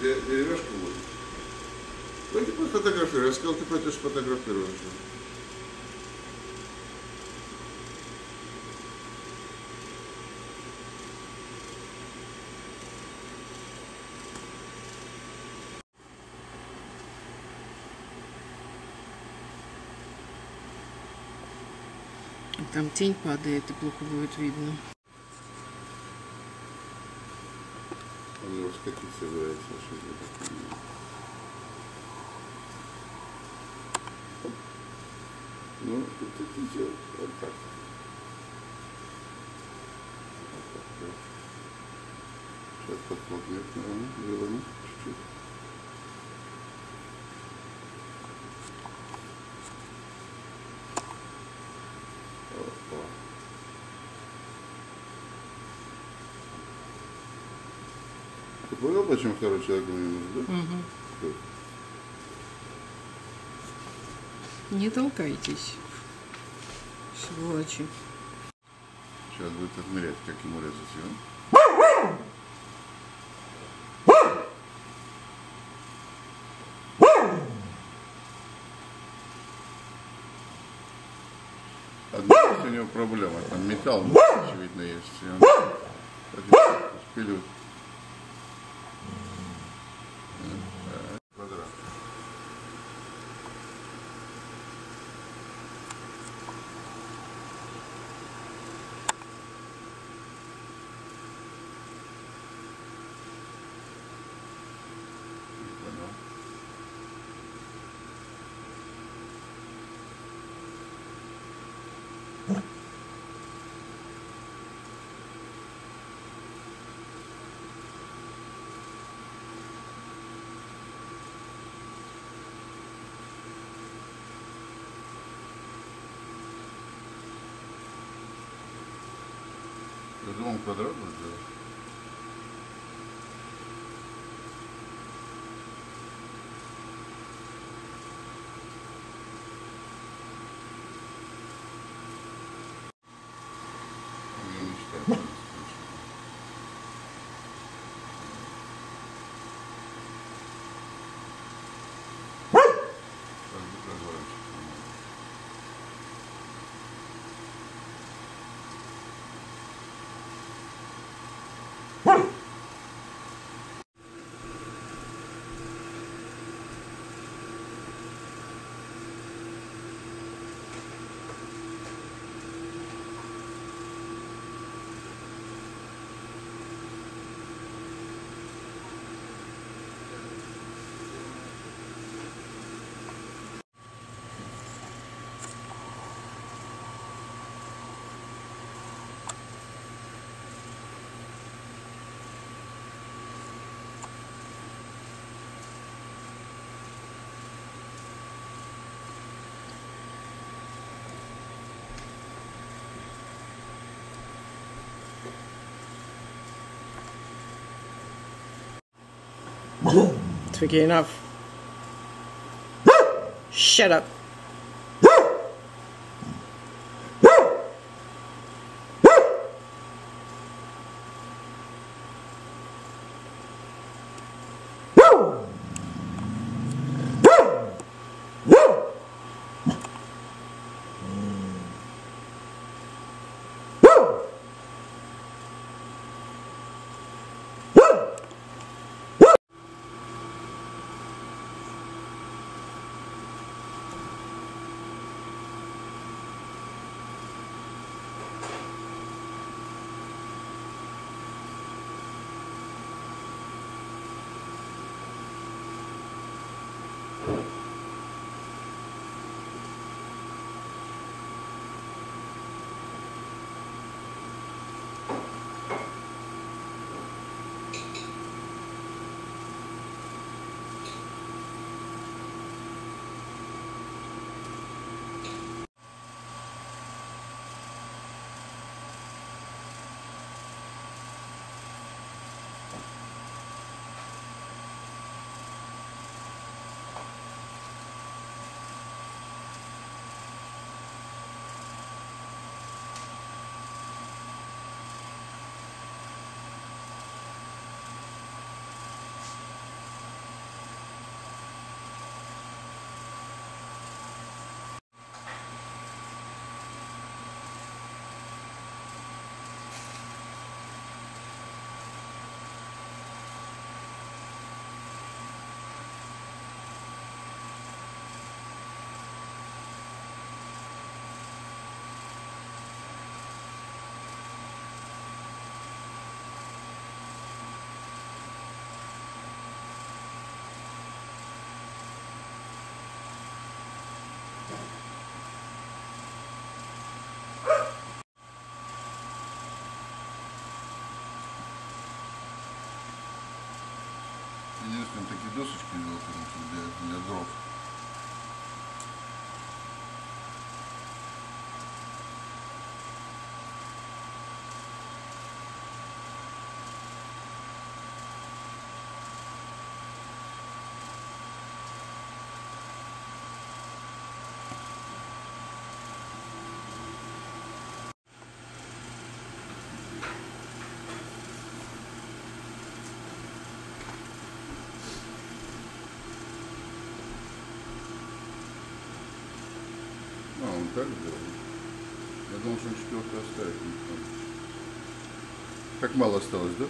Деревяшка будет. Пойди пофотографируй. Я сказал, ты пойдешь фотографировать. Там тень падает, и плохо будет видно. У него скатиться собирается, что это. Ну, это идет вот так. Вот так, да. Сейчас подплотнет, наверное, делаем чуть-чуть. Опа. Ты понял, почему второй человек мне нужен, да? Угу. Не толкайтесь, сволочи. Сейчас будет отмерять, как ему резать его. Одна у него проблема, там металл, очевидно, есть. И он спилит. Квадрат. Я думал, квадрат будет делать. Я не считаю, что это скучно. Разворачивать. Twiggy, enough. Shut up. Единственное, такие досочки взял, короче, для дров. А, он так сделал. Я думал, что он четвертый оставит. Как мало осталось, да?